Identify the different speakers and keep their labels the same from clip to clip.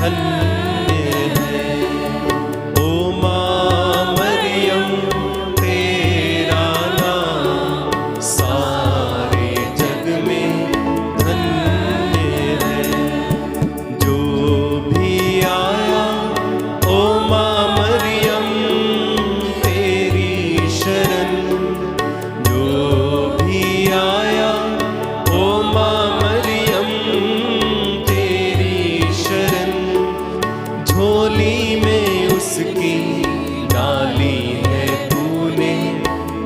Speaker 1: धन्य है। ओ माँ मरियम तेरा नाम सारे जग में धन्य है। जो भी आया ओ माँ मरियम तेरी शरण, जो भी आया ओ माँ मरियम तेरी शरण, झोली में उसकी डाली है तूने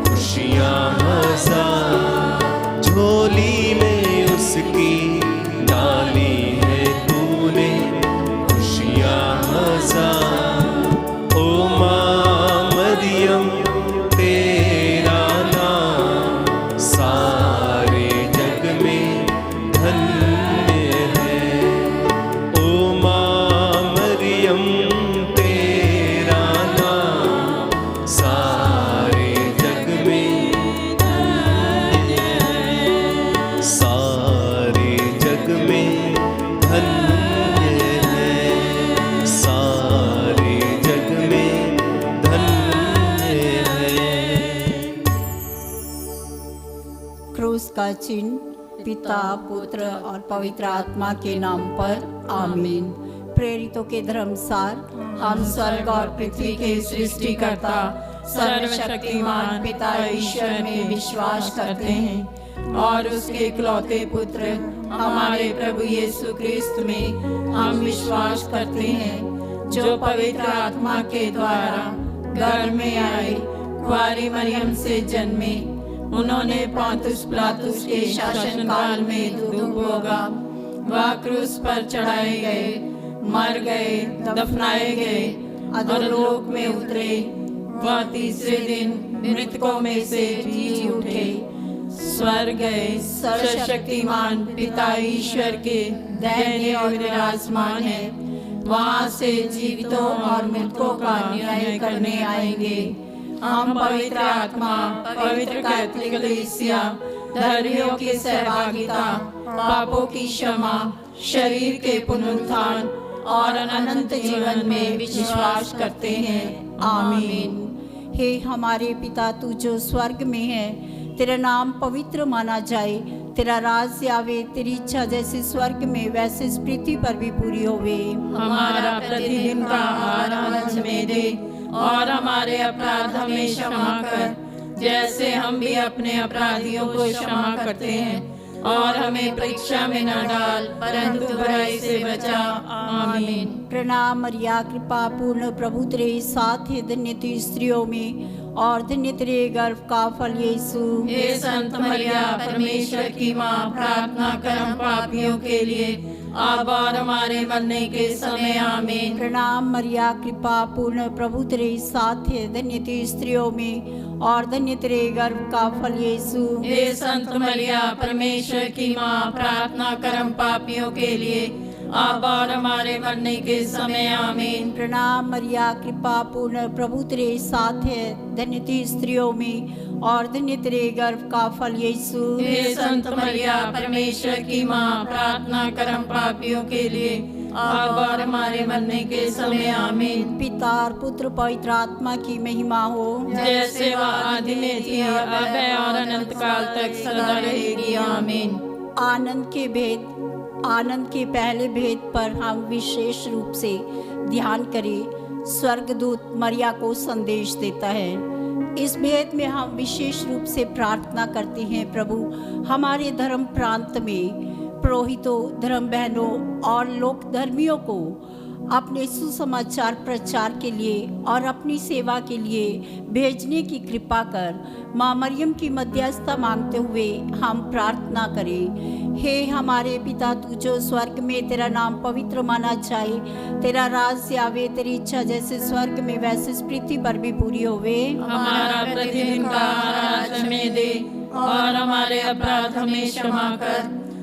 Speaker 1: खुशियाँ हजार, झोली में उसकी डाली है तूने खुशियाँ हजार। ओ माँ मरियम तेरा नाम सारे जग में धन्य है। ओ माँ मरियम तेरा नाम सारे जग में धन्य है, सारे जग में धन्य है, सारे जग में धन्य है।
Speaker 2: क्रूस का चिन्ह पिता, पुत्र और पवित्र आत्मा के नाम पर आमीन। प्रेरितों के धर्मसार हम स्वर्ग और पृथ्वी के सृष्टिकर्ता सर्वशक्तिमान पिता ईश्वर में विश्वास करते हैं और उसके इकलौते पुत्र हमारे प्रभु यीशु क्रिस्त में हम विश्वास करते हैं, जो पवित्र आत्मा के द्वारा गर्भ में आए, कुंवारी मरियम से जन्मे, उन्होंने पोंतुस पिलातुस के शासनकाल में दुख भोगा, वह क्रूस पर चढ़ाए गए, मर गए, दफनाए गए, अधोलोक में उतरे, वह तीसरे दिन मृतकों में से जी उठे, स्वर्ग गए, सर्वशक्तिमान पिता ईश्वर के दाहिने ओर विराजमान है, वहां से जीवितों और मृतकों का न्याय करने आएंगे। हम पवित्र आत्मा, पवित्र कैथोलिक कलीसिया, धर्मियों की सहभागिता, पापों की क्षमा, शरीर के पुनरुत्थान और अनंत जीवन में विश्वास करते हैं। आमीन। हे हमारे पिता, तू जो स्वर्ग में है, तेरा नाम पवित्र माना जाए, तेरा राज आवे, तेरी इच्छा जैसे स्वर्ग में वैसे इस पृथ्वी पर भी पूरी होवे।
Speaker 3: हमारा प्रतिदिन का आहार आज हमें दे और हमारे अपराध हमें क्षमा कर, जैसे हम भी अपने अपराधियों को क्षमा करते हैं, और हमें परीक्षा में न डाल परंतु बुराई से बचा। आमीन।
Speaker 2: प्रणाम मरिया, कृपा पूर्ण प्रभु तेरे साथ है, धन्य तू स्त्रियों में और धन्य तेरे गर्भ का फल यीशु।
Speaker 3: हे संत मरिया, परमेश्वर की माँ, प्रार्थना कर हम पापियों के लिए अब और हमारे मरने के समय। आमीन।
Speaker 2: प्रणाम मरिया, कृपा पूर्ण प्रभु तेरे साथ है, धन्य तू स्त्रियों में और धन्य तेरे गर्भ का फल यीशु।
Speaker 3: हे संत मरिया, परमेश्वर की माँ, प्रार्थना कर हम पापियों के लिए अब और हमारे मरने के समय। आमीन।
Speaker 2: प्रणाम मरिया, कृपा पूर्ण प्रभु तेरे साथ है, धन्य तू स्त्रियों में और धन्य तेरे गर्भ का फल यीशु।
Speaker 3: हे संत मरिया, परमेश्वर की माँ, प्रार्थना कर हम पापियों के लिए अब और हमारे मरने के समय। आमीन।
Speaker 2: पिता और पुत्र पवित्र आत्मा की महिमा हो,
Speaker 3: जैसे वह आदि में थी, अब है और अनंत काल तक सदा रहेगी। आमीन।
Speaker 2: आनंद के पहले भेद पर हम विशेष रूप से ध्यान करें। स्वर्गदूत मरिया को संदेश देता है। इस भेद में हम विशेष रूप से प्रार्थना करते हैं, प्रभु हमारे धर्म प्रांत में पुरोहितों, धर्म बहनों और लोक धर्मियों को अपने सुसमाचार प्रचार के लिए और अपनी सेवा के लिए भेजने की कृपा कर। माँ मरियम की मध्यस्थता मांगते हुए हम प्रार्थना करें। हे हमारे पिता, तू जो स्वर्ग में, तेरा नाम पवित्र माना जाए, तेरा राज आवे, तेरी इच्छा जैसे स्वर्ग में वैसे इस पृथ्वी पर भी पूरी होवे।
Speaker 3: हमारा प्रतिदिन का आहार आज हमें दे और हमारे अपराध हमें क्षमा कर,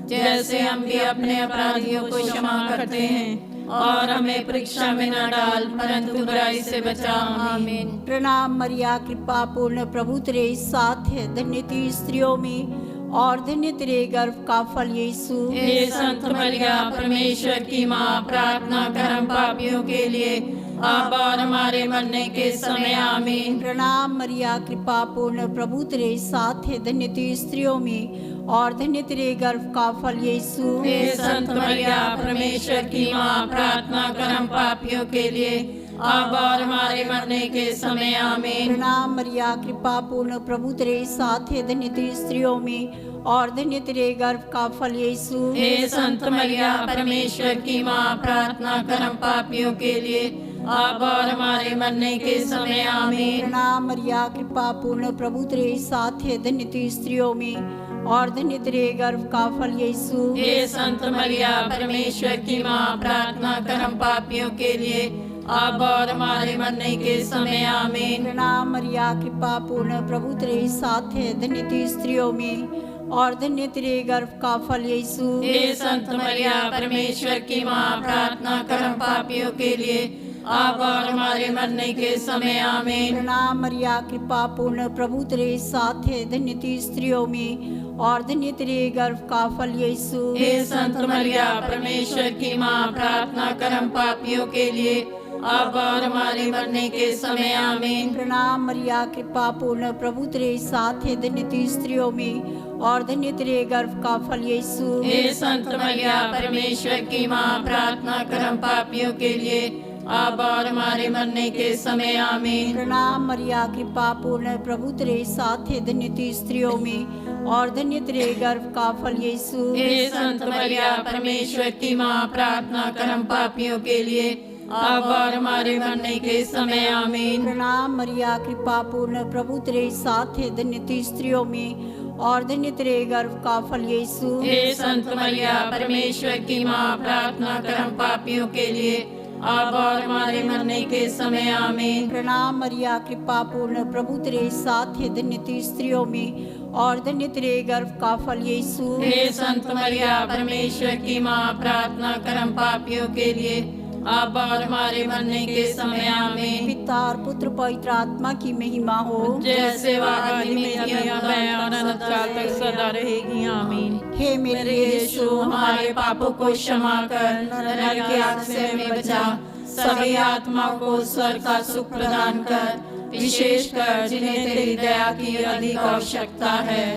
Speaker 3: जैसे हम भी अपने अपराधियों को क्षमा करते हैं, और हमें परीक्षा में न डाल परंतु बुराई से बचा। आमीन।
Speaker 2: प्रणाम मरिया, कृपा पूर्ण प्रभु तेरे साथ है, धन्य तू स्त्रियों में और धन्य तेरे गर्भ का फल यीशु।
Speaker 3: हे संत मरिया परमेश्वर की माँ, प्रार्थना कर हम पापियों के लिए, अब और हमारे मरने के समय आमीन।
Speaker 2: प्रणाम मरिया, कृपा पूर्ण, प्रभु तेरे साथ है, धन्य तू स्त्रियों में और धन्य तेरे गर्भ का फल यीशु।
Speaker 3: हे संत मरिया परमेश्वर की माँ, प्रार्थना कर हम पापियों के लिए, अब और हमारे मरने के समय आमीन।
Speaker 2: प्रणाम मरिया, कृपा पूर्ण, प्रभु तेरे साथ है, धन्य तू स्त्रियों में और धन्य तेरे गर्भ का फल यीशु।
Speaker 3: हे संत मरिया परमेश्वर की माँ, प्रार्थना कर हम पापियों के लिए, अब और हमारे मरने के समय आमीन।
Speaker 2: प्रणाम मरिया, कृपा पूर्ण, प्रभु तेरे साथ है, धन्य तू स्त्रियों में और धन्य तेरे गर्भ का फल यीशु।
Speaker 3: हे संत मरिया परमेश्वर की माँ, प्रार्थना कर हम पापियों के लिए, अब और हमारे मरने के समय आमीन।
Speaker 2: प्रणाम मरिया, कृपा पूर्ण, प्रभु तेरे साथ है, धन्य तू स्त्रियों में और धन्य तेरे गर्भ का फल यीशु।
Speaker 3: हे संत मरिया परमेश्वर की माँ, प्रार्थना कर हम पापियों के लिए, अब और हमारे मरने के समय आमीन।
Speaker 2: प्रणाम मरिया, कृपा पूर्ण, प्रभु तेरे साथ है, धन्य तू स्त्रियों में और धन्य तेरे गर्भ का फल यीशु।
Speaker 3: हे संत मरिया परमेश्वर की माँ, प्रार्थना कर हम पापियों के लिए, अब और हमारे मरने के समय आमीन।
Speaker 2: प्रणाम मरिया, कृपा पूर्ण, प्रभु तेरे साथ है, धन्य तू स्त्रियों में और धन्य तेरे गर्भ का फल यीशु।
Speaker 3: हे संत मरिया परमेश्वर की माँ, प्रार्थना कर हम पापियों के लिए, अब और हमारे मरने के समय आमीन।
Speaker 2: प्रणाम मरिया, कृपा पूर्ण, प्रभु तेरे साथ है, धन्य तू स्त्रियों में और धन्य तेरे गर्भ का फल यीशु।
Speaker 3: हे संत मरिया परमेश्वर की माँ, प्रार्थना कर हम पापियों के लिए, अब और हमारे मरने के समय आमीन।
Speaker 2: प्रणाम मरिया, कृपा पूर्ण, प्रभु तेरे साथ है, धन्य तू स्त्रियों में और धन्य तेरे गर्भ का फल यीशु।
Speaker 3: हे संत मरिया परमेश्वर की माँ, प्रार्थना कर हम पापियों के लिए, अब और हमारे मरने के समय आमीन।
Speaker 2: प्रणाम मरिया, कृपा पूर्ण, प्रभु तेरे साथ है, धन्य तू स्त्रियों में और धन्य तेरे गर्भ का फल यीशु।
Speaker 3: हे संत मरिया परमेश्वर की माँ, प्रार्थना कर हम पापियों के लिए, अब और हमारे मरने के समय आमीन।
Speaker 2: पिता और पुत्र पवित्र आत्मा की महिमा हो,
Speaker 3: जैसे वादी में और अनंत काल तक सदा रहेगी आमीन।
Speaker 2: हे मेरे
Speaker 3: यीशु, हमारे पापों को क्षमा कर, नरक की आग से हमें बचा, सभी आत्मा को स्वर्ग का सुख प्रदान कर, विशेष कर जिन्हें तेरी दया की अधिक आवश्यकता है।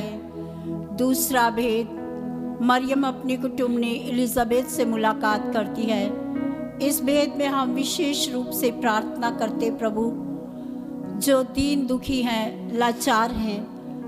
Speaker 2: दूसरा भेद, मरियम अपने कुटुंब ने एलिजाबेथ से मुलाकात करती है। इस भेद में हम विशेष रूप से प्रार्थना करते, प्रभु जो दीन दुखी हैं, लाचार हैं,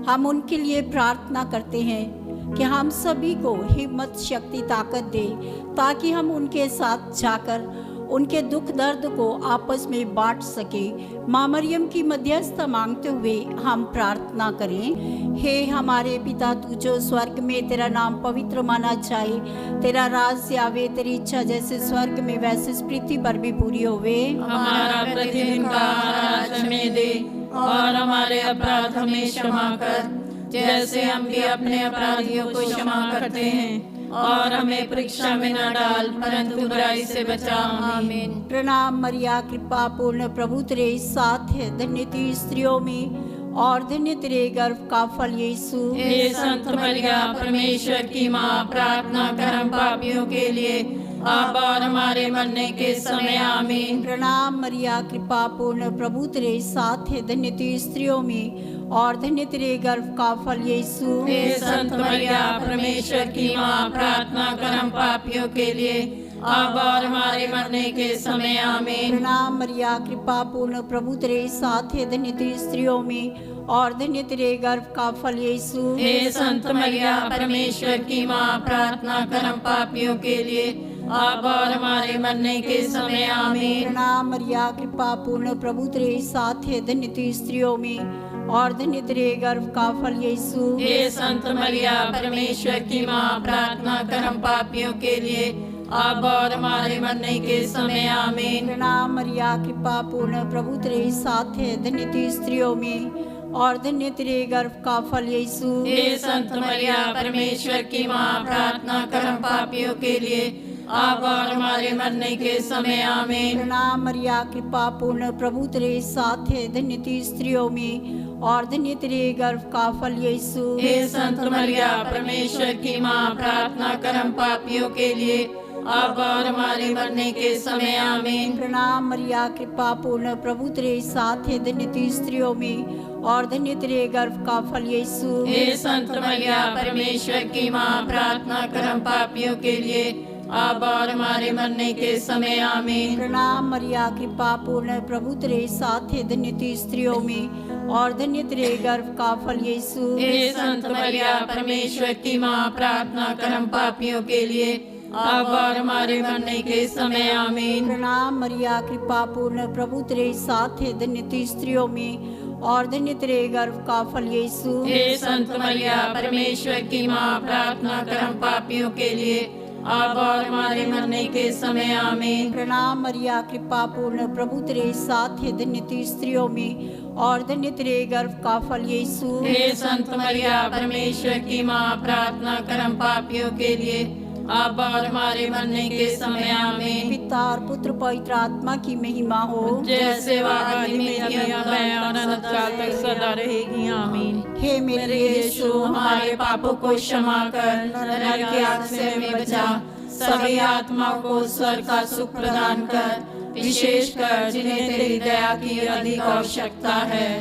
Speaker 2: हम उनके लिए प्रार्थना करते हैं कि हम सभी को हिम्मत, शक्ति, ताकत दे ताकि हम उनके साथ जाकर उनके दुख दर्द को आपस में बांट सके। माँ मरियम की मध्यस्थता मांगते हुए हम प्रार्थना करें। हे हमारे पिता, तू जो स्वर्ग में, तेरा नाम पवित्र माना जाए, तेरा राज्य आवे, तेरी इच्छा जैसे स्वर्ग में वैसे इस पृथ्वी पर भी पूरी होवे।
Speaker 3: हमारा प्रतिदिन का आहार आज हमें दे और हमारे अपराध हमें क्षमा कर, जैसे हम भी अपने अपराधियों को क्षमा करते हैं, और हमें परीक्षा में न डाल परंतु बुराई से बचा। आमीन।
Speaker 2: प्रणाम मरिया, कृपा पूर्ण, प्रभु तेरे साथ है, धन्य तू स्त्रियों में और धन्य तेरे गर्भ का फल यीशु।
Speaker 3: हे संत मरिया परमेश्वर की माँ, प्रार्थना कर हम पापियों के लिए, अब और हमारे मरने के समय आमीन।
Speaker 2: प्रणाम मरिया, कृपा पूर्ण, प्रभु तेरे साथ है, धन्य तू स्त्रियों में और धन्य तेरे गर्भ का फल यीशु।
Speaker 3: हे संत मरिया परमेश्वर की माँ, प्रार्थना कर हम पापियों के लिए, अब और हमारे मरने के समय आमीन।
Speaker 2: प्रणाम मरिया, कृपा पूर्ण, प्रभु तेरे साथ है, धन्य तू स्त्रियों में और धन्य तेरे गर्भ का फल यीशु।
Speaker 3: हे संत मरिया परमेश्वर की माँ, प्रार्थना कर हम पापियों के लिए, अब और हमारे मरने के समय आमीन।
Speaker 2: प्रणाम मरिया, कृपा पूर्ण, प्रभु तेरे साथ है, धन्य तू स्त्रियों में और धन्य तेरे गर्भ का फल यीशु।
Speaker 3: हे संत मरिया परमेश्वर की माँ, प्रार्थना कर हम पापियों के लिए, अब और हमारे मरने के समय आमीन।
Speaker 2: प्रणाम मरिया, कृपा पूर्ण, प्रभु तेरे साथ है, धन्य तू स्त्रियों में और धन्य तेरे गर्भ का फल यीशु।
Speaker 3: हे संत मरिया परमेश्वर की माँ, प्रार्थना कर हम पापियों के लिए, अब और हमारे मरने के समय आमीन।
Speaker 2: प्रणाम मरिया कृपा पूर्ण प्रभु तेरे साथ है, धन्य तू स्त्रियों में और धन्य तेरे गर्भ का फल यीशु।
Speaker 3: हे संत मरिया परमेश्वर की माँ, प्रार्थना कर हम पापियों के लिए अब और हमारे मरने के समय आमीन।
Speaker 2: प्रणाम मरिया कृपा पूर्ण प्रभु तेरे साथ है, धन्य तू स्त्रियों में और धन्य तेरे गर्भ का फल यीशु।
Speaker 3: हे संत मरिया परमेश्वर की माँ, प्रार्थना कर हम पापियों के लिए अब और हमारे मरने के समय आमीन।
Speaker 2: प्रणाम मरिया कृपा पूर्ण प्रभु तेरे साथ है, धन्य तू स्त्रियों में और धन्य तेरे गर्भ का फल यीशु।
Speaker 3: हे संत मरिया परमेश्वर की माँ, प्रार्थना कर हम पापियों के लिए अब और हमारे मरने के समय आमीन।
Speaker 2: प्रणाम मरिया कृपा पूर्ण प्रभु तेरे साथ है, धन्य तू स्त्रियों में और धन्य तेरे गर्भ का फल यीशु।
Speaker 3: हे संत मरिया परमेश्वर की माँ, प्रार्थना कर हम पापियों के लिए अब और हमारे मरने के समय आमीन।
Speaker 2: प्रणाम मरिया कृपा पूर्ण प्रभु तेरे साथ है, धन्य तू स्त्रियों में और धन्य तेरे गर्भ का फल यीशु।
Speaker 3: हे संत मरिया परमेश्वर की माँ, प्रार्थना कर हम पापियों के लिए अब और हमारे मरने के समय आमीन।
Speaker 2: पिता और पुत्र पवित्र आत्मा की महिमा हो,
Speaker 3: जैसे वह आदि में थी, अब है और अनंत काल तक सदा रहेगी आमीन।
Speaker 2: हे
Speaker 3: मेरे यीशु, हमारे पापों को क्षमा कर, नरक की आग से हमें बचा, सभी आत्माओं को स्वर्ग का सुख प्रदान कर, विशेषकर जिन्हें तेरी दया की अधिक आवश्यकता है।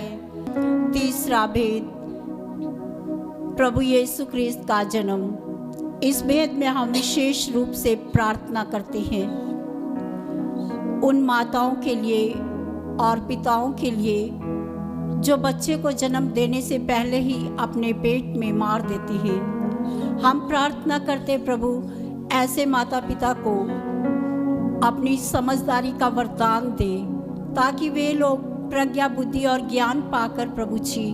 Speaker 2: तीसरा भेद, प्रभु यीशु ख्रिस्त का जन्म। इस भेद में हम विशेष रूप से प्रार्थना करते हैं उन माताओं के लिए और पिताओं के लिए जो बच्चे को जन्म देने से पहले ही अपने पेट में मार देती हैं। हम प्रार्थना करते प्रभु ऐसे माता पिता को अपनी समझदारी का वरदान दे, ताकि वे लोग प्रज्ञा बुद्धि और ज्ञान पाकर प्रभु जी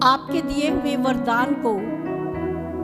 Speaker 2: आपके दिए हुए वरदान को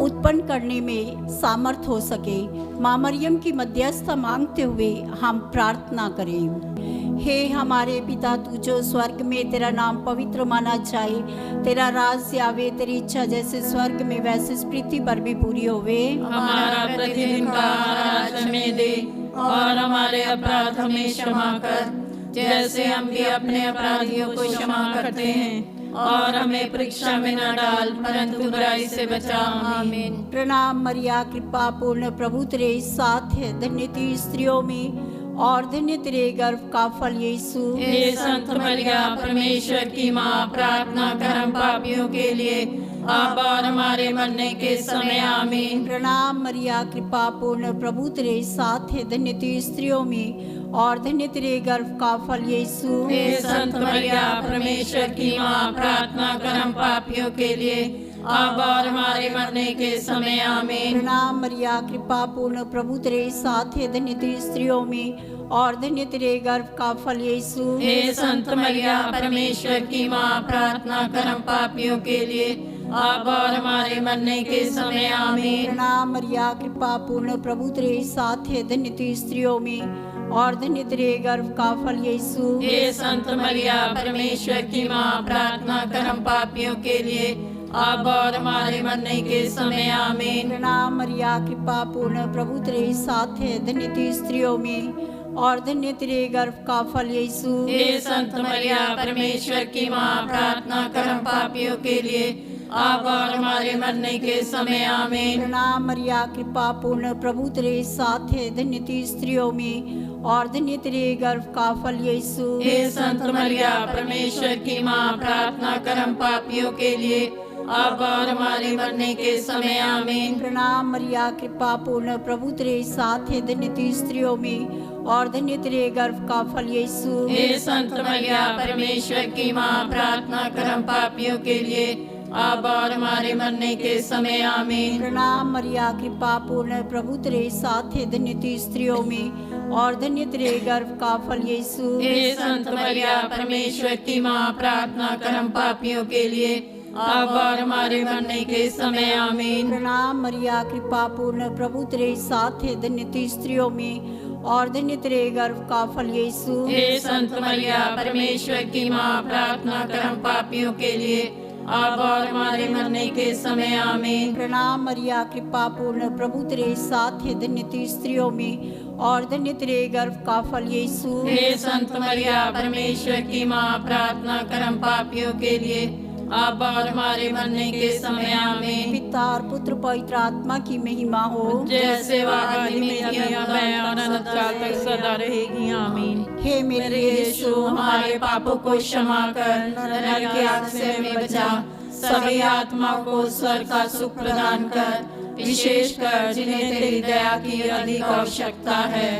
Speaker 2: उत्पन्न करने में सामर्थ हो सके। माँ मरियम की मध्यस्थता मांगते हुए हम प्रार्थना करें। हे हमारे पिता, तू जो स्वर्ग में, तेरा नाम पवित्र माना जाए, तेरा राज्य आवे, तेरी इच्छा जैसे स्वर्ग में वैसे पृथ्वी पर भी पूरी होवे।
Speaker 3: हमारा प्रतिदिन का आहार आज हमें दे और हमारे अपराध हमें क्षमा कर, जैसे हम भी अपने अपराधियों को क्षमा करते हैं, और हमें परीक्षा में न डाल परंतु बुराई से बचा आमीन।
Speaker 2: प्रणाम मरिया कृपा पूर्ण प्रभु तेरे साथ है, धन्य तू स्त्रियों में और धन्य तेरे गर्भ का फल यीशु।
Speaker 3: हे संत मरिया परमेश्वर की माँ, प्रार्थना कर हम पापियों के लिए अब और हमारे मरने के समय आमीन।
Speaker 2: प्रणाम मरिया कृपा पूर्ण प्रभु तेरे साथ है, धन्य तू स्त्रियों में और धन्य तेरे गर्भ का फल यीशु।
Speaker 3: हे संत मरिया परमेश्वर की माँ, प्रार्थना कर हम पापियों के लिए अब और हमारे मरने के समय आमीन।
Speaker 2: प्रणाम मरिया कृपा पूर्ण प्रभु तेरे साथ है, धन्य तू स्त्रियों में और धन्य तेरे गर्भ का फल यीशु।
Speaker 3: हे संत मरिया परमेश्वर की माँ, प्रार्थना कर हम पापियों के लिए अब और हमारे मरने के समय आमीन।
Speaker 2: प्रणाम मरिया कृपा पूर्ण प्रभु तेरे साथ है, धन्य तू स्त्रियों में और धन्य तेरे गर्भ का फल यीशु।
Speaker 3: हे संत मरिया परमेश्वर की माँ, प्रार्थना कर हम पापियों के लिए अब और हमारे मरने के समय आमीन।
Speaker 2: प्रणाम मरिया कृपा पूर्ण प्रभु तेरे साथ है, धन्य तू स्त्रियों में और धन्य तेरे गर्भ का फल यीशु।
Speaker 3: हे संत मरिया परमेश्वर की माँ, प्रार्थना कर हम पापियों के लिए अब और हमारे मरने के समय आमीन।
Speaker 2: प्रणाम मरिया कृपा पूर्ण प्रभु तेरे साथ है, धन्य तू स्त्रियों में और धन्य तेरे गर्भ का फल यीशु।
Speaker 3: हे संत मरिया परमेश्वर की माँ, प्रार्थना कर हम पापियों के लिए अब और हमारे मरने के समय आमीन।
Speaker 2: प्रणाम मरिया कृपा पूर्ण प्रभु तेरे साथ है, धन्य तू स्त्रियों में और धन्य तेरे गर्भ का फल यीशु।
Speaker 3: हे संत मरिया परमेश्वर की माँ, प्रार्थना कर हम पापियों के लिए अब और हमारे मरने के समय आमीन।
Speaker 2: प्रणाम मरिया कृपा पूर्ण प्रभु तेरे साथ है, धन्य तू स्त्रियों में और धन्य तेरे गर्भ का फल यीशु।
Speaker 3: हे संत मरिया परमेश्वर की माँ, प्रार्थना कर हम पापियों के लिए अब और हमारे मरने के समय आमीन।
Speaker 2: प्रणाम मरिया कृपा पूर्ण प्रभु तेरे साथ है, धन्य तू स्त्रियों में और धन्य तेरे गर्भ का फल यीशु।
Speaker 3: हे संत मरिया परमेश्वर की माँ, प्रार्थना कर हम पापियों के लिए अब और हमारे मरने के समय आमीन।
Speaker 2: प्रणाम मरिया, कृपा पूर्ण, प्रभु तेरे साथ है, धन्य तू स्त्रियों में और धन्य तेरे गर्भ का फल यीशु।
Speaker 3: हे संत मरिया, परमेश्वर की माँ, प्रार्थना कर हम पापियों के लिए, अब और हमारे मरने के समय आमीन।
Speaker 2: पिता और पुत्र पवित्र आत्मा की महिमा हो,
Speaker 3: जैसे वह आदि में थी, अब है और अनंत काल तक सदा रहेगी आमीन।
Speaker 2: हे मेरे
Speaker 3: यीशु, हमारे पापों को क्षमा कर, नरक की आग से हमें बचा, सभी आत्मा को स्वर्ग का सुख प्रदान कर, विशेष कर जिन्हें तेरी दया की अधिक आवश्यकता है।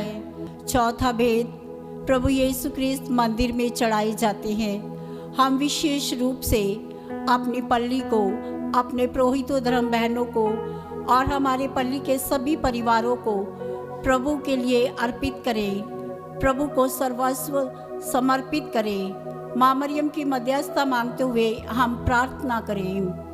Speaker 2: चौथा भेद, प्रभु यीशु क्रिस्त मंदिर में चढ़ाए जाते हैं। हम विशेष रूप से अपनी पल्ली को, अपने पुरोहितों धर्म बहनों को और हमारे पल्ली के सभी परिवारों को प्रभु के लिए अर्पित करें, प्रभु को सर्वस्व समर्पित करें। माँ मरियम की मध्यस्थता मांगते हुए हम प्रार्थना करें।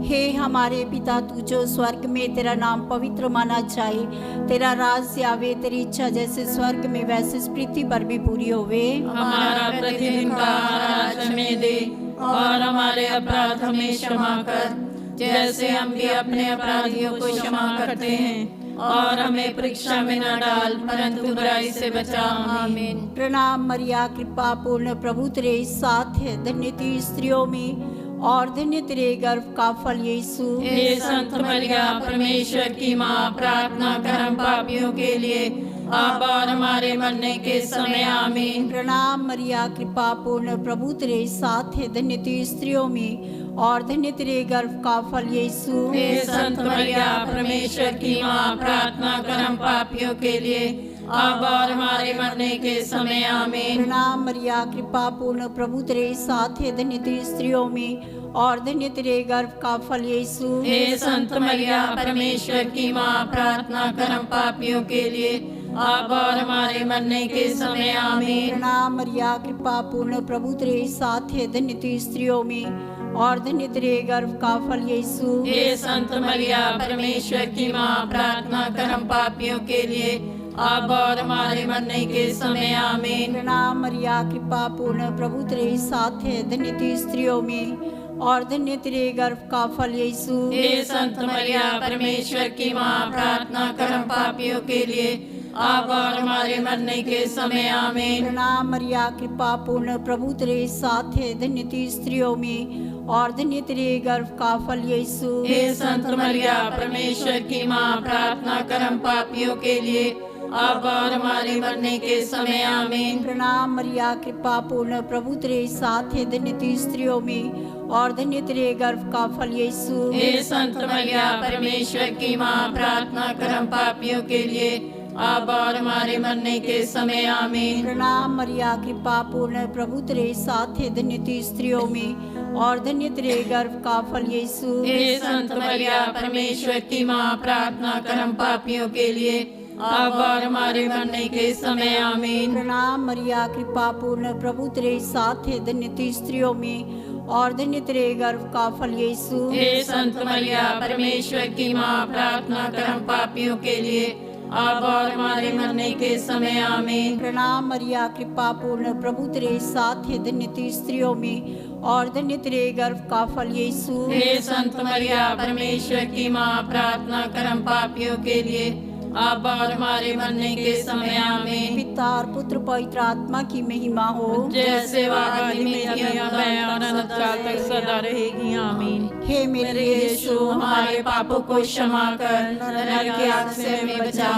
Speaker 2: हे हमारे पिता, तू जो स्वर्ग में, तेरा नाम पवित्र माना जाए, तेरा राज आवे, तेरी इच्छा जैसे स्वर्ग में वैसे इस पृथ्वी पर भी पूरी होवे।
Speaker 3: हमारा प्रतिदिन का आहार आज हमें दे, और हमारे अपराध हमें क्षमा कर, जैसे हम भी अपने अपराधियों को क्षमा करते हैं, और हमें परीक्षा में न डाल, परंतु बुराई से बचा। आमीन।
Speaker 2: प्रणाम मरिया, कृपा पूर्ण, प्रभु तेरे साथ है, धन्य तू स्त्रियों में और धन्य तेरे गर्भ का फल यीशु।
Speaker 3: हे संत मरिया, परमेश्वर की माँ, प्रार्थना कर हम पापियों के लिए, अब और हमारे मरने के समय आमीन।
Speaker 2: प्रणाम मरिया, कृपा पूर्ण, प्रभु तेरे साथ है, धन्य तू स्त्रियों में और धन्य तेरे गर्भ का फल यीशु।
Speaker 3: हे संत मरिया, परमेश्वर की माँ, प्रार्थना कर हम पापियों के लिए, अब और हमारे मरने के समय आमीन।
Speaker 2: प्रणाम मरिया, कृपा पूर्ण, प्रभु तेरे साथ है, धन्य तू स्त्रियों में और धन्य तेरे गर्भ का फल यीशु।
Speaker 3: हे संत मरिया, परमेश्वर की माँ, प्रार्थना कर हम पापियों के लिए, अब और हमारे मरने के समय आमीन।
Speaker 2: प्रणाम मरिया, कृपा पूर्ण, प्रभु तेरे साथ है, धन्य तू स्त्रियों में और धन्य तेरे गर्भ का फल यीशु।
Speaker 3: हे संत मरिया, परमेश्वर की माँ, प्रार्थना कर हम पापियों के लिए, अब और हमारे मरने के समय आमीन।
Speaker 2: प्रणाम मरिया, कृपा पूर्ण, प्रभु तेरे साथ है, धन्य तू स्त्रियों में और धन्य तेरे गर्भ का फल यीशु।
Speaker 3: हे संत मरिया, परमेश्वर की माँ, प्रार्थना कर हम पापियों के लिए, अब और हमारे मरने के समय आमीन।
Speaker 2: प्रणाम मरिया, कृपा पूर्ण, प्रभु तेरे साथ है, धन्य तू स्त्रियों में और धन्य तेरे गर्भ का फल यीशु।
Speaker 3: हे संत मरिया, परमेश्वर की माँ, प्रार्थना कर हम पापियों के लिए, अब और हमारे मरने के समय आमीन।
Speaker 2: प्रणाम मरिया, कृपा पूर्ण, प्रभु तेरे साथ है, धन्य तू स्त्रियों में और धन्य तेरे गर्भ का फल यीशु।
Speaker 3: हे संत मरिया, परमेश्वर की माँ, प्रार्थना कर हम पापियों के लिए, अब और हमारे मरने के समय आमीन।
Speaker 2: प्रणाम मरिया, कृपा पूर्ण, प्रभु तेरे साथ है, धन्य तू स्त्रियों में और धन्य तेरे गर्भ का फल यीशु।
Speaker 3: हे संत मरिया, परमेश्वर की माँ, प्रार्थना कर हम पापियों के लिए, अब और हमारे मरने के समय आमीन।
Speaker 2: प्रणाम मरिया, कृपा पूर्ण, प्रभु तेरे साथ है, धन्य तू स्त्रियों में और धन्य तेरे गर्भ का फल यीशु।
Speaker 3: हे संत मरिया, परमेश्वर की माँ, प्रार्थना कर हम पापियों के लिए, अब और हमारे मरने के समय आमीन।
Speaker 2: प्रणाम मरिया, कृपा पूर्ण, प्रभु तेरे साथ है, धन्य तू स्त्रियों में और धन्य तेरे गर्भ का फल यीशु।
Speaker 3: हे संत मरिया, परमेश्वर की माँ, प्रार्थना कर हम पापियों के लिए, अब और हमारे मरने के समय आमीन।
Speaker 2: पिता और पुत्र पवित्र आत्मा की महिमा हो,
Speaker 3: जैसे वह आदि में थी, अब है और अनंत काल तक सदा रहेगी आमीन।
Speaker 2: हे मेरे
Speaker 3: यीशु, हमारे पापों को क्षमा कर, नरक की आग से हमें बचा,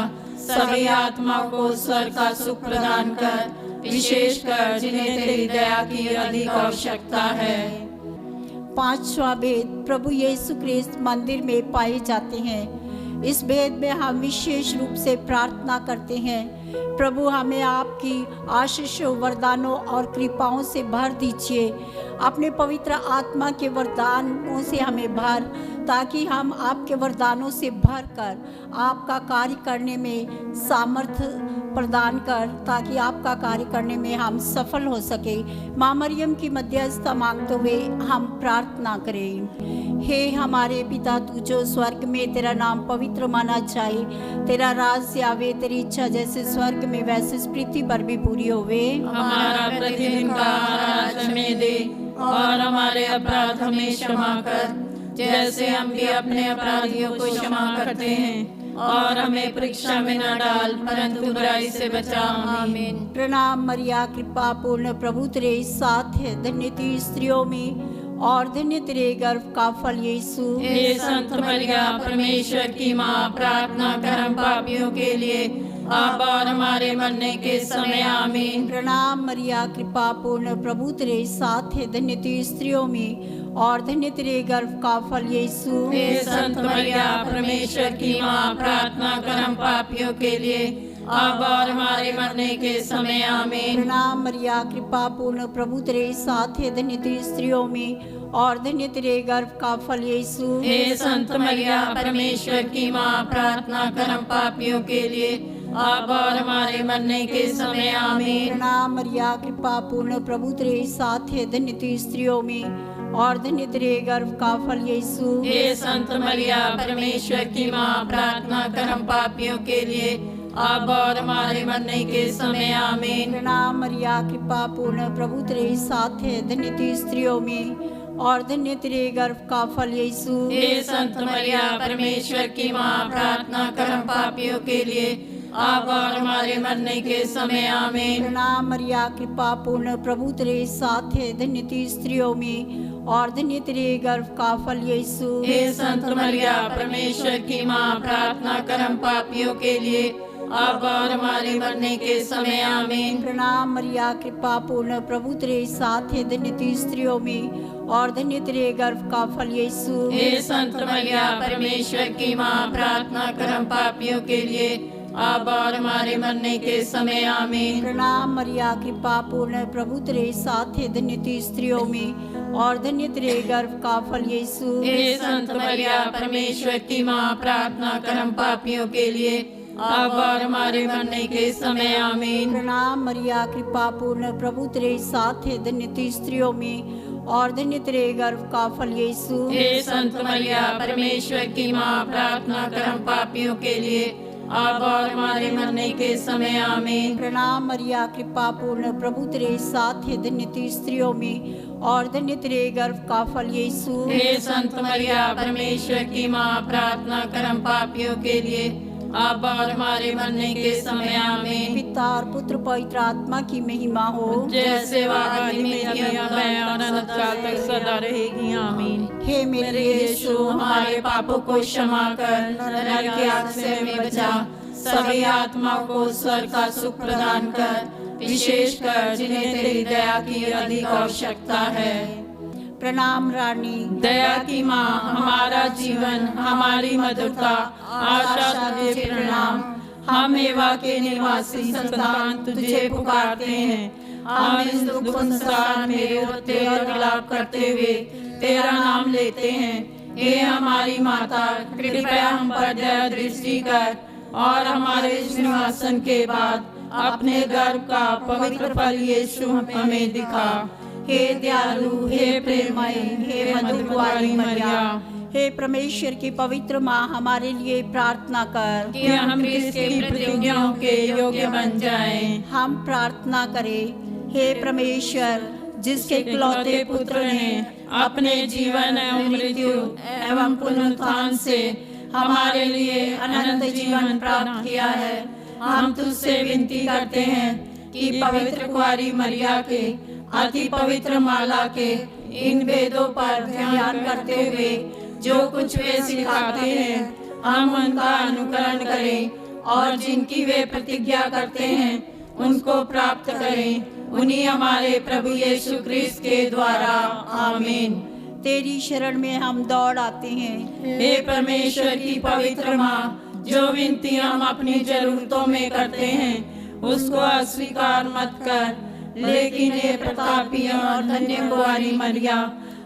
Speaker 3: सभी आत्मा को स्वर्ग का सुख प्रदान कर, विशेष कर जिन्हें तेरी दया की अधिक आवश्यकता है।
Speaker 2: पांचवा भेद, प्रभु यीशु क्रिस्त मंदिर में पाए जाते हैं। इस भेद में हम विशेष रूप से प्रार्थना करते हैं, प्रभु हमें आपकी आशीषों, वरदानों और कृपाओं से भर दीजिए। अपने पवित्र आत्मा के वरदानों से हमें भर, ताकि हम आपके वरदानों से भरकर आपका कार्य करने में सामर्थ्य प्रदान कर, ताकि आपका कार्य करने में हम सफल हो सके। माँ मरियम की मध्यस्थता मांगते हुए हम प्रार्थना करें। हे हमारे पिता, तू जो स्वर्ग में, तेरा नाम पवित्र माना जाए, तेरा राज्य आवे, तेरी इच्छा जैसे स्वर्ग में वैसे इस पृथ्वी पर भी पूरी होवे।
Speaker 3: हमारा प्रतिदिन का आहार आज हमें दे, और हमारे अपराध हमें क्षमा कर, जैसे हम भी अपने अपराधियों को क्षमा करते हैं, और हमें परीक्षा में न डाल, परंतु बुराई से बचा। आमीन।
Speaker 2: प्रणाम मरिया, कृपा पूर्ण, प्रभु तेरे साथ है, धन्य तू स्त्रियों में और धन्य तेरे गर्भ का फल यीशु।
Speaker 3: हे संत मरिया, परमेश्वर की माँ, प्रार्थना कर हम पापियों के लिए, अब और हमारे मरने के समय। आमीन।
Speaker 2: प्रणाम मरिया, कृपा पूर्ण, प्रभु तेरे साथ है, धन्य तू स्त्रियों में और धन्य तेरे गर्भ का फल यीशु।
Speaker 3: हे संत मरिया, परमेश्वर की माँ, प्रार्थना कर हम पापियों के लिए, अब और हमारे मरने के समय। आमीन।
Speaker 2: प्रणाम मरिया, कृपा पूर्ण, प्रभु तेरे साथ है, धन्य तू स्त्रियों में और धन्य तेरे गर्भ का फल यीशु।
Speaker 3: हे संत मरिया, परमेश्वर की माँ, प्रार्थना कर हम पापियों के लिए, अब और हमारे मरने के समय। आमीन।
Speaker 2: प्रणाम मरिया, कृपा पूर्ण, प्रभु तेरे साथ है, धन्य तू स्त्रियों में और धन्य तेरे गर्भ का फल यीशु।
Speaker 3: हे संत मरिया, परमेश्वर की माँ, प्रार्थना कर हम पापियों के लिए, अब और हमारे मरने के समय। आमीन।
Speaker 2: प्रणाम मरिया, कृपा पूर्ण, प्रभु तेरे साथ है, धन्य तू स्त्रियों में और धन्य तेरे गर्भ का फल यीशु।
Speaker 3: हे संत मरिया, परमेश्वर की माँ, प्रार्थना कर हम पापियों के लिए, अब और हमारे मरने के समय। आमीन।
Speaker 2: प्रणाम मरिया, कृपा पूर्ण, प्रभु तेरे साथ है, धन्य तू स्त्रियों में और धन्य तेरे गर्भ का फल यीशु।
Speaker 3: हे संत मरिया, परमेश्वर की माँ, प्रार्थना कर हम पापियों के लिए, अब और हमारे मरने के समय। आमीन।
Speaker 2: प्रणाम मरिया, कृपा पूर्ण, प्रभु तेरे साथ है, धन्य तू स्त्रियों में और धन्य तेरे गर्भ का फल यीशु।
Speaker 3: हे संत मरिया, परमेश्वर की माँ, प्रार्थना कर हम पापियों के लिए, अब और हमारे मरने के समय। आमीन।
Speaker 2: प्रणाम मरिया, कृपा पूर्ण, प्रभु तेरे साथ है, धन्य तू स्त्रियों में और धन्य तेरे गर्भ का फल यीशु।
Speaker 3: हे संत मरिया, परमेश्वर की माँ, प्रार्थना कर हम पापियों के लिए, अब और हमारे मरने के समय। आमीन।
Speaker 2: प्रणाम मरिया, कृपा पूर्ण, प्रभु तेरे साथ है, धन्य तू स्त्रियों में और धन्य तेरे गर्भ का फल यीशु।
Speaker 3: हे संत मरिया, परमेश्वर की माँ, प्रार्थना कर हम पापियों के लिए, अब और हमारे मरने के समय। आमीन।
Speaker 2: प्रणाम मरिया, कृपा पूर्ण, प्रभु तेरे साथ है, धन्य तू स्त्रियों में और धन्य तेरे गर्भ का फल यीशु।
Speaker 3: हे संत मरिया, परमेश्वर की माँ, प्रार्थना कर हम पापियों के लिए, अब और हमारे मरने के समय। आमीन।
Speaker 2: पिता और पुत्र पवित्र आत्मा की महिमा हो,
Speaker 3: जैसे वह आदि में थी, अब है और अनंत काल तक सदा रहेगी। आमीन।
Speaker 2: हे
Speaker 3: मेरे यीशु, हमारे पापों को क्षमा कर, नरक की आग से हमें बचा, सभी आत्माओं को स्वर्ग का सुख प्रदान कर, विशेषकर जिन्हें तेरी दया की अधिक आवश्यकता है।
Speaker 2: प्रणाम रानी,
Speaker 3: दया की माँ, हमारा जीवन, हमारी मधुरता, आशा तुझे प्रणाम। हम एवा के निवासी संतान तुझे पुकारते हैं। हम इस दुख संसार में रोते और विलाप करते हुए तेरा नाम लेते हैं। हे हमारी माता, कृपया हम पर दया दृष्टि कर और हमारे इस निवासन के बाद अपने गर्भ का पवित्र फल यीशु हमें दिखा। हे दयालु, हे प्रेममय, हे मधुरवारी मरिया,
Speaker 2: हे परमेश्वर की पवित्र माँ, हमारे लिए प्रार्थना कर
Speaker 3: कि हम इसकी प्रतिज्ञाओं के योग्य बन जाएं।
Speaker 2: हम प्रार्थना करें। हे परमेश्वर, जिसके इकलौते पुत्र ने अपने जीवन एवं मृत्यु एवं पुनरुत्थान से हमारे लिए अनंत जीवन प्राप्त किया है, हम तुझसे विनती करते हैं कि पवित्र कुंवारी मरिया के अति पवित्र माला के इन वेदों पर ध्यान करते हुए जो कुछ वे सिखाते हैं, हम उनका अनुकरण करें और जिनकी वे प्रतिज्ञा करते हैं उनको प्राप्त करें। उन्हीं हमारे प्रभु यीशु क्रिस्त के द्वारा। आमीन। तेरी शरण में हम दौड़ आते हैं।
Speaker 3: हे परमेश्वर की पवित्र माँ, जो विनती हम अपनी जरूरतों में करते हैं उसको अस्वीकार मत कर, लेकिन हे प्रतापी और धन्य कुंवारी मरिया,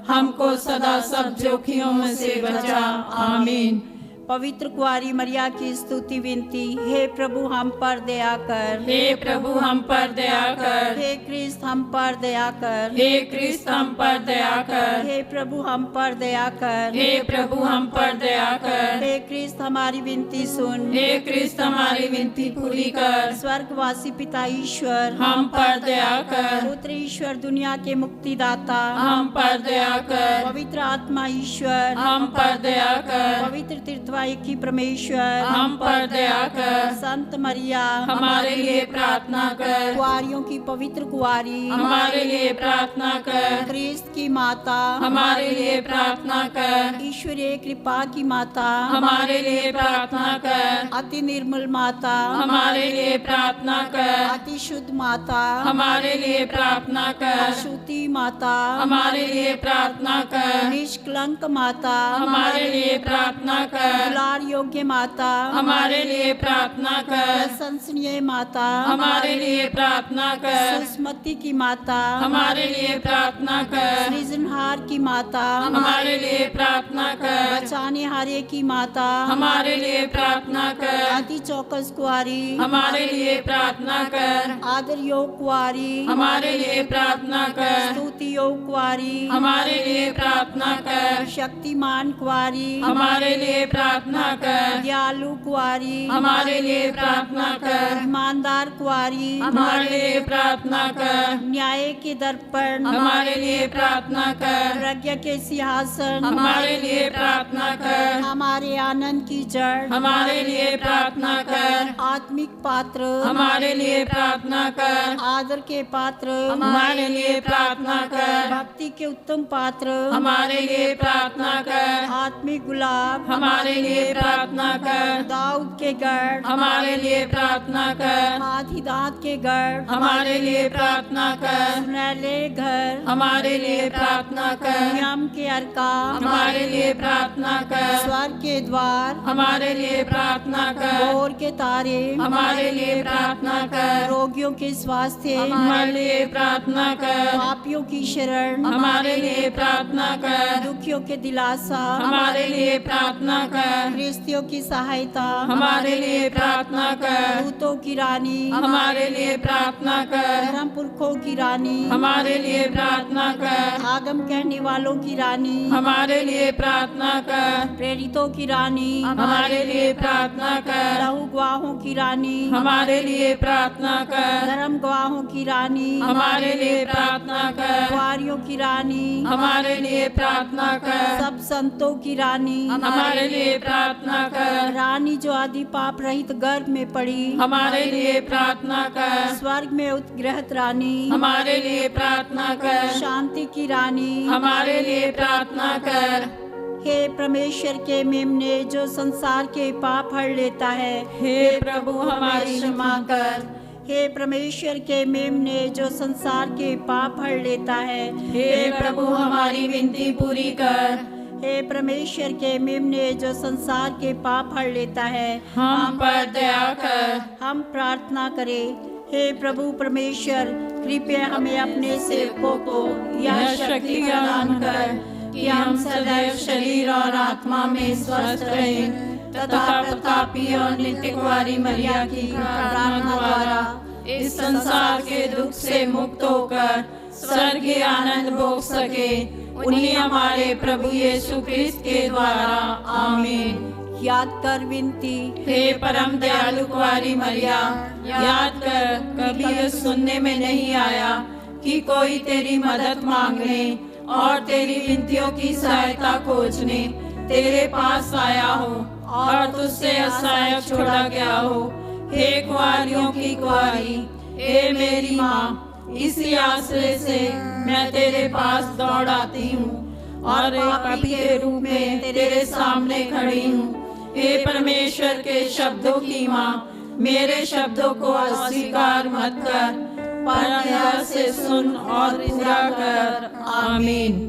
Speaker 3: हमको सदा सब जोखिमों से बचा। आमीन।
Speaker 2: पवित्र कुआरी मरिया की स्तुति विनती। हे प्रभु हम पर दया कर।
Speaker 3: हे प्रभु हम पर दया कर।
Speaker 2: हे क्रिस्त हम पर दया कर।
Speaker 3: हे क्रिस्त हम पर दया कर।
Speaker 2: हे प्रभु हम पर दया कर।
Speaker 3: हे प्रभु हम पर दया कर।
Speaker 2: हे क्रिस्त हमारी विनती सुन।
Speaker 3: हे क्रिस्त हमारी विनती पूरी कर।
Speaker 2: स्वर्गवासी पिता ईश्वर
Speaker 3: हम पर दया कर।
Speaker 2: पुत्र ईश्वर दुनिया के मुक्तिदाता
Speaker 3: हम पर दया कर।
Speaker 2: पवित्र आत्मा ईश्वर
Speaker 3: हम पर दया कर।
Speaker 2: पवित्र तीर्थवाही की परमेश्वर
Speaker 3: हम पर दया कर।
Speaker 2: संत मरिया
Speaker 3: हमारे लिए प्रार्थना कर।
Speaker 2: कुआरियों की पवित्र कुआरी
Speaker 3: हमारे लिए प्रार्थना कर।
Speaker 2: क्रिस्त की माता
Speaker 3: हमारे लिए प्रार्थना कर।
Speaker 2: ईश्वरीय कृपा की माता
Speaker 3: हमारे लिए प्रार्थना कर।
Speaker 2: अति निर्मल माता
Speaker 3: हमारे लिए प्रार्थना कर।
Speaker 2: अति शुद्ध माता
Speaker 3: हमारे लिए प्रार्थना कर।
Speaker 2: अशुद्धि माता
Speaker 3: हमारे लिए प्रार्थना कर।
Speaker 2: निष्कलंक माता
Speaker 3: हमारे लिए प्रार्थना कर।
Speaker 2: दुलार योग्य माता
Speaker 3: हमारे लिए प्रार्थना कर।
Speaker 2: प्रशंसनीय माता
Speaker 3: हमारे लिए प्रार्थना कर।
Speaker 2: सुस्मति की माता
Speaker 3: हमारे लिए प्रार्थना कर।
Speaker 2: सृजनहार की माता
Speaker 3: हमारे लिए प्रार्थना कर।
Speaker 2: बचाने हारे की माता
Speaker 3: हमारे लिए प्रार्थना कर।
Speaker 2: अति चौकस कुआरी
Speaker 3: हमारे लिए प्रार्थना कर।
Speaker 2: आदर योग कुआरी
Speaker 3: हमारे लिए प्रार्थना कर।
Speaker 2: स्तुति योग कुआरी
Speaker 3: हमारे लिए प्रार्थना कर।
Speaker 2: शक्तिमान कुआरी
Speaker 3: हमारे लिए प्रार्थना कर।
Speaker 2: दयालु कुआरी
Speaker 3: हमारे लिए प्रार्थना कर।
Speaker 2: ईमानदार कुआरी
Speaker 3: हमारे लिए प्रार्थना कर।
Speaker 2: न्याय के दर्पण
Speaker 3: हमारे लिए प्रार्थना कर।
Speaker 2: प्रज्ञा के सिंहासन
Speaker 3: हमारे लिए प्रार्थना कर।
Speaker 2: हमारे आनंद की जड़
Speaker 3: हमारे लिए प्रार्थना कर।
Speaker 2: आत्मिक पात्र
Speaker 3: हमारे लिए प्रार्थना कर।
Speaker 2: आदर के पात्र
Speaker 3: हमारे लिए प्रार्थना कर।
Speaker 2: भक्ति के उत्तम पात्र
Speaker 3: हमारे लिए प्रार्थना कर।
Speaker 2: आत्मिक गुलाब
Speaker 3: हमारे लिए प्रार्थना कर।
Speaker 2: दाऊद के गढ़
Speaker 3: हमारे लिए प्रार्थना कर।
Speaker 2: हाथी दांत के गढ़
Speaker 3: हमारे लिए प्रार्थना कर।
Speaker 2: सुनहले घर
Speaker 3: हमारे लिए प्रार्थना कर।
Speaker 2: नियम के अर्का
Speaker 3: हमारे लिए प्रार्थना कर।
Speaker 2: स्वर्ग के द्वार
Speaker 3: हमारे लिए प्रार्थना कर।
Speaker 2: भोर के तारे
Speaker 3: हमारे लिए प्रार्थना कर।
Speaker 2: रोगियों के स्वास्थ्य
Speaker 3: हमारे लिए प्रार्थना कर।
Speaker 2: पापियों की शरण
Speaker 3: हमारे लिए प्रार्थना कर।
Speaker 2: दुखियों के दिलासा
Speaker 3: हमारे लिए प्रार्थना कर।
Speaker 2: गृहस्थियों की सहायता
Speaker 3: हमारे लिए प्रार्थना कर।
Speaker 2: दूतों की रानी
Speaker 3: हमारे लिए प्रार्थना कर।
Speaker 2: धर्म पुरखों की रानी
Speaker 3: हमारे लिए प्रार्थना कर।
Speaker 2: आगम कहने वालों की रानी
Speaker 3: हमारे लिए प्रार्थना कर।
Speaker 2: प्रेरितों की रानी
Speaker 3: हमारे लिए प्रार्थना कर।
Speaker 2: लहू गवाहों की रानी
Speaker 3: हमारे लिए प्रार्थना कर।
Speaker 2: धर्म गवाहों की रानी
Speaker 3: हमारे लिए प्रार्थना कर।
Speaker 2: कुआरियों की रानी
Speaker 3: हमारे लिए प्रार्थना कर।
Speaker 2: सब संतों की रानी
Speaker 3: हमारे लिए प्रार्थना कर।
Speaker 2: रानी जो आदि पाप रहित गर्भ में पड़ी
Speaker 3: हमारे लिए प्रार्थना कर।
Speaker 2: स्वर्ग में उत्ग्रहित रानी
Speaker 3: हमारे लिए प्रार्थना कर।
Speaker 2: शांति की रानी
Speaker 3: हमारे लिए प्रार्थना कर।
Speaker 2: हे परमेश्वर के मेमने जो संसार के पाप हर लेता है
Speaker 3: हे प्रभु हमारी क्षमा कर।
Speaker 2: हे परमेश्वर के मेमने जो संसार के पाप हर लेता है
Speaker 3: हे प्रभु हमारी विनती पूरी कर।
Speaker 2: हे परमेश्वर के मेमने जो संसार के पाप हर लेता है
Speaker 3: हम पर दया कर।
Speaker 2: हम प्रार्थना करें। हे प्रभु परमेश्वर कृपया हमें अपने सेवकों को
Speaker 3: यह शक्ति प्रदान कर कि हम सदैव शरीर और आत्मा में स्वस्थ रहें तथा प्रतापी और नित्य कुंवारी मरिया की प्रार्थना द्वारा इस संसार के दुख से मुक्त होकर स्वर्गीय आनंद भोग सके। उन्हीं हमारे प्रभु यीशु क्रिस्त के द्वारा। आमीन।
Speaker 2: याद कर विनती।
Speaker 3: हे परम दयालु कुंवारी मरिया, याद कर कभी यह सुनने में नहीं आया कि कोई तेरी मदद मांगने और तेरी विनतियों की सहायता खोजने तेरे पास आया हो और तुझसे असहाय छोड़ा गया हो। हे कुंवारियों की कुंवारी, हे मेरी माँ, इसी आश्रय से मैं तेरे पास दौड़ आती हूँ और एक पापी के रूप में तेरे सामने खड़ी हूँ। हे परमेश्वर के शब्दों की माँ, मेरे शब्दों को अस्वीकार मत कर, पर दया से सुन और पूरा कर। आमीन।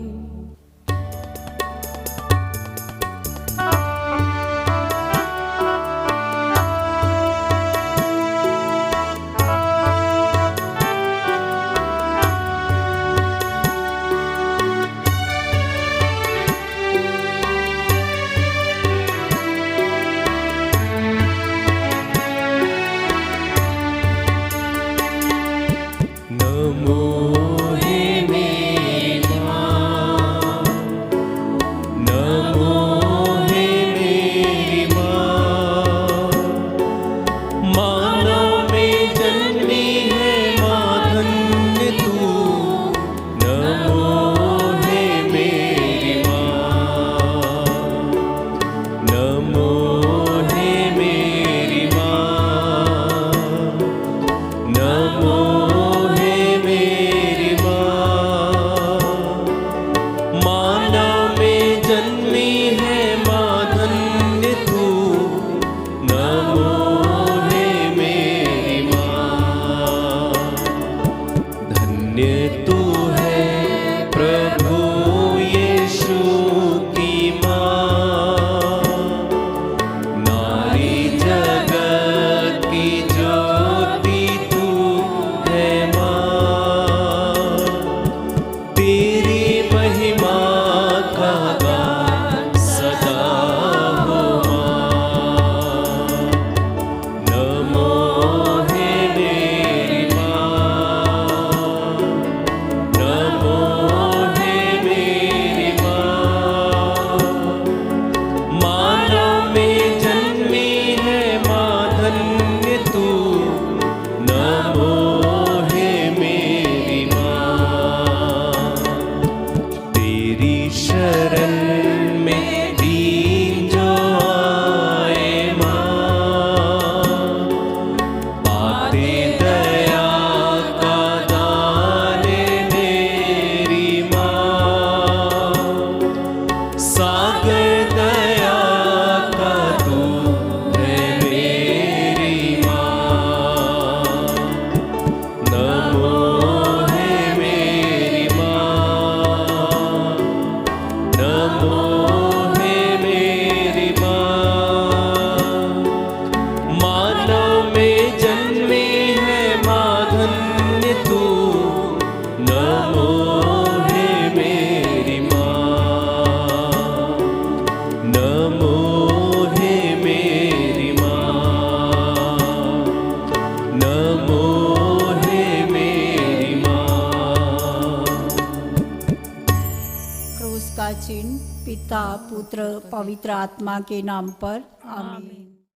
Speaker 2: क्रूस का चिन्ह पिता पुत्र पवित्र आत्मा के नाम पर आमीन।